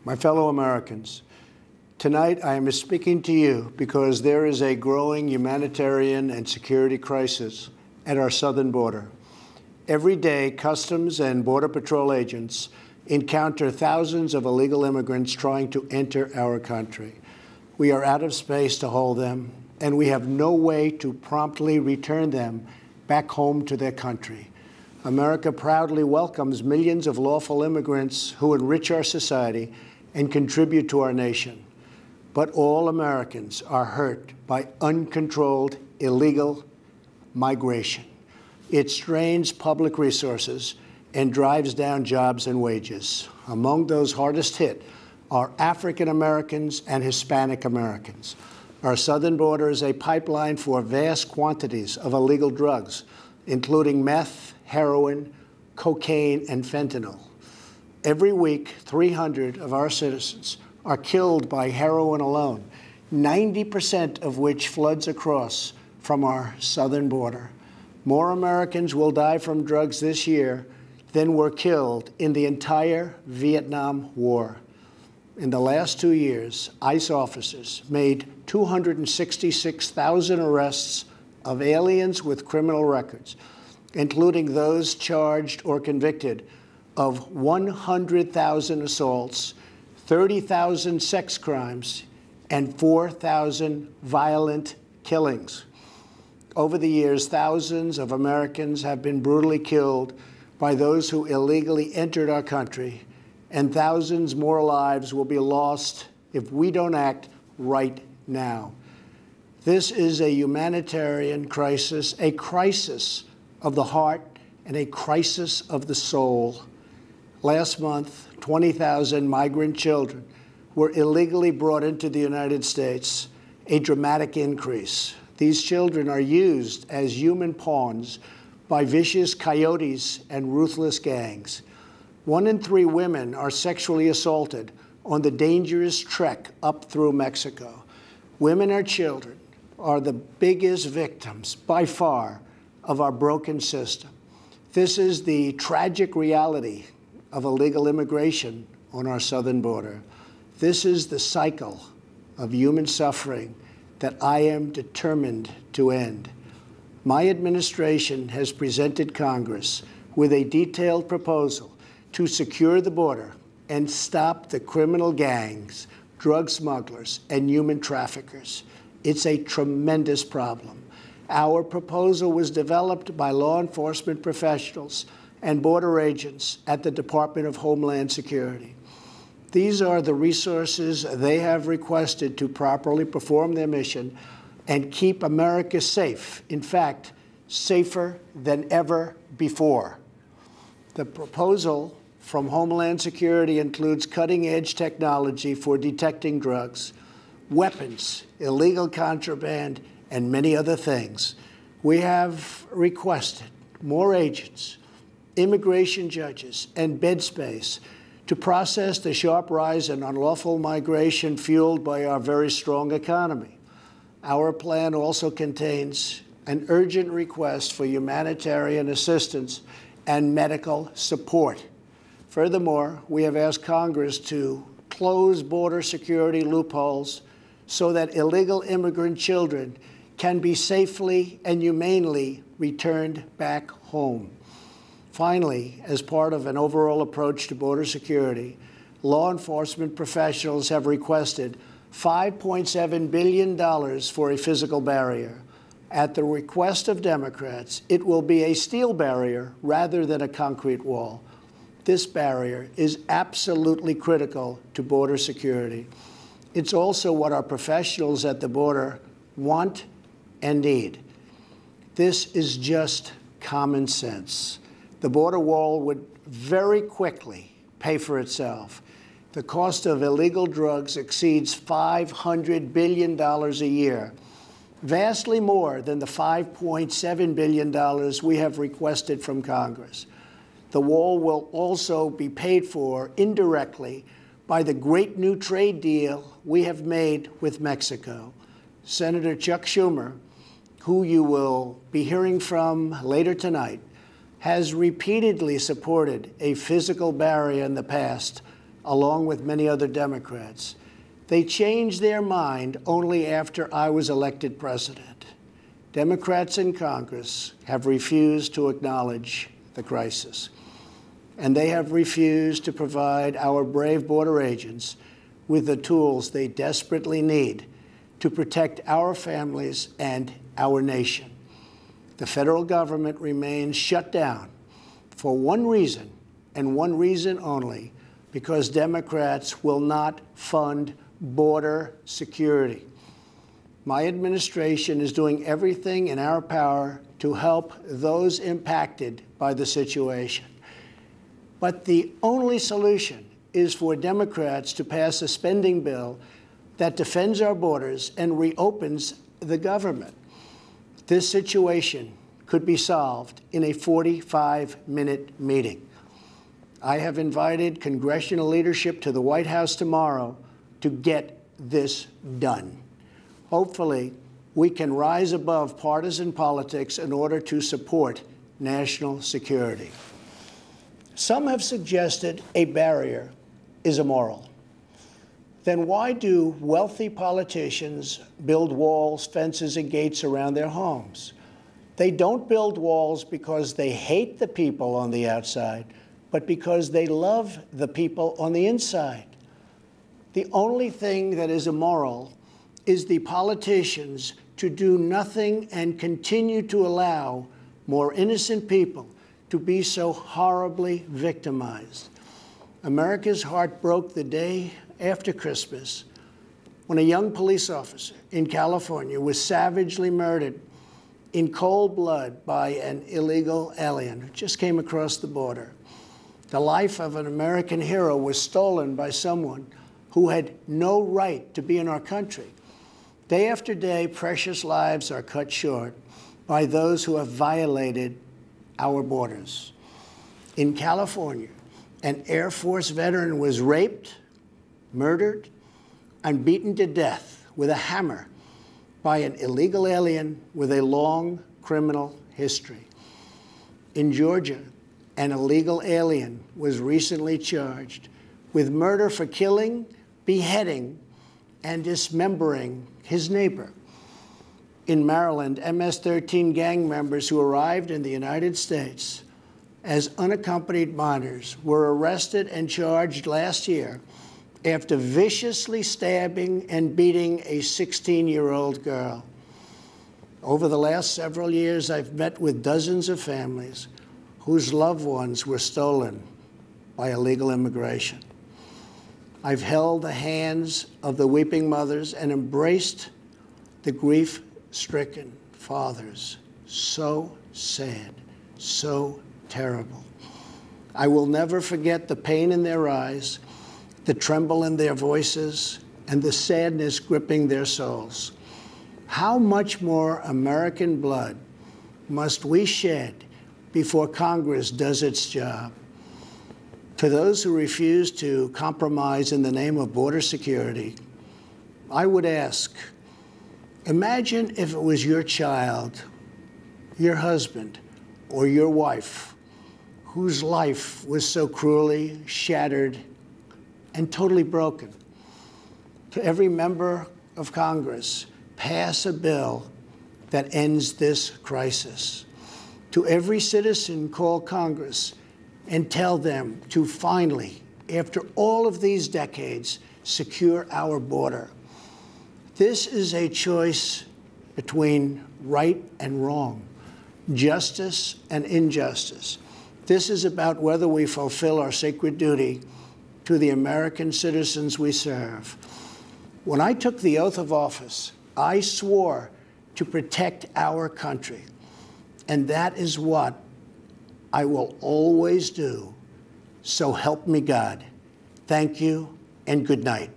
My fellow Americans, tonight I am speaking to you because there is a growing humanitarian and security crisis at our southern border. Every day, Customs and Border Patrol agents encounter thousands of illegal immigrants trying to enter our country. We are out of space to hold them, and we have no way to promptly return them back home to their country. America proudly welcomes millions of lawful immigrants who enrich our society and contribute to our nation. But all Americans are hurt by uncontrolled illegal migration. It strains public resources and drives down jobs and wages. Among those hardest hit are African Americans and Hispanic Americans. Our southern border is a pipeline for vast quantities of illegal drugs, including meth, heroin, cocaine, and fentanyl. Every week, 300 of our citizens are killed by heroin alone, 90% of which floods across from our southern border. More Americans will die from drugs this year than were killed in the entire Vietnam War. In the last 2 years, ICE officers made 266,000 arrests of aliens with criminal records, including those charged or convicted of 100,000 assaults, 30,000 sex crimes, and 4,000 violent killings. Over the years, thousands of Americans have been brutally killed by those who illegally entered our country, and thousands more lives will be lost if we don't act right now. This is a humanitarian crisis, a crisis of the heart and a crisis of the soul. Last month, 20,000 migrant children were illegally brought into the United States, a dramatic increase. These children are used as human pawns by vicious coyotes and ruthless gangs. 1 in 3 women are sexually assaulted on the dangerous trek up through Mexico. Women and children are the biggest victims, by far, of our broken system. This is the tragic reality of illegal immigration on our southern border. This is the cycle of human suffering that I am determined to end. My administration has presented Congress with a detailed proposal to secure the border and stop the criminal gangs, drug smugglers, and human traffickers. It's a tremendous problem. Our proposal was developed by law enforcement professionals and border agents at the Department of Homeland Security. These are the resources they have requested to properly perform their mission and keep America safe, in fact, safer than ever before. The proposal from Homeland Security includes cutting-edge technology for detecting drugs, weapons, illegal contraband, and many other things. We have requested more agents, immigration judges, and bed space to process the sharp rise in unlawful migration fueled by our very strong economy. Our plan also contains an urgent request for humanitarian assistance and medical support. Furthermore, we have asked Congress to close border security loopholes so that illegal immigrant children can be safely and humanely returned back home. Finally, as part of an overall approach to border security, law enforcement professionals have requested $5.7 billion for a physical barrier. At the request of Democrats, it will be a steel barrier rather than a concrete wall. This barrier is absolutely critical to border security. It's also what our professionals at the border want and need. This is just common sense. The border wall would very quickly pay for itself. The cost of illegal drugs exceeds $500 billion a year, vastly more than the $5.7 billion we have requested from Congress. The wall will also be paid for indirectly by the great new trade deal we have made with Mexico. Senator Chuck Schumer, who you will be hearing from later tonight, has repeatedly supported a physical barrier in the past along with many other Democrats. They changed their mind only after I was elected president. Democrats in Congress have refused to acknowledge the crisis, and they have refused to provide our brave border agents with the tools they desperately need to protect our families and our nation. The federal government remains shut down for one reason, and one reason only, because Democrats will not fund border security. My administration is doing everything in our power to help those impacted by the situation. But the only solution is for Democrats to pass a spending bill that defends our borders and reopens the government. This situation could be solved in a 45-minute meeting. I have invited congressional leadership to the White House tomorrow to get this done. Hopefully, we can rise above partisan politics in order to support national security. Some have suggested a barrier is immoral. Then why do wealthy politicians build walls, fences, and gates around their homes? They don't build walls because they hate the people on the outside, but because they love the people on the inside. The only thing that is immoral is the politicians to do nothing and continue to allow more innocent people to be so horribly victimized. America's heart broke the day after Christmas when a young police officer in California was savagely murdered in cold blood by an illegal alien who just came across the border. The life of an American hero was stolen by someone who had no right to be in our country. Day after day, precious lives are cut short by those who have violated our borders. In California, an Air Force veteran was raped, murdered, and beaten to death with a hammer by an illegal alien with a long criminal history. In Georgia, an illegal alien was recently charged with murder for killing, beheading, and dismembering his neighbor. In Maryland, MS-13 gang members who arrived in the United States as unaccompanied minors were arrested and charged last year after viciously stabbing and beating a 16-year-old girl. Over the last several years, I've met with dozens of families whose loved ones were stolen by illegal immigration. I've held the hands of the weeping mothers and embraced the grief-stricken fathers. So sad, so terrible. I will never forget the pain in their eyes, the tremble in their voices, and the sadness gripping their souls. How much more American blood must we shed before Congress does its job? To those who refuse to compromise in the name of border security, I would ask, imagine if it was your child, your husband, or your wife whose life was so cruelly shattered and totally broken. To every member of Congress, pass a bill that ends this crisis. To every citizen, call Congress and tell them to finally, after all of these decades, secure our border. This is a choice between right and wrong, justice and injustice. This is about whether we fulfill our sacred duty to the American citizens we serve. When I took the oath of office, I swore to protect our country, and that is what I will always do. So help me God. Thank you and good night.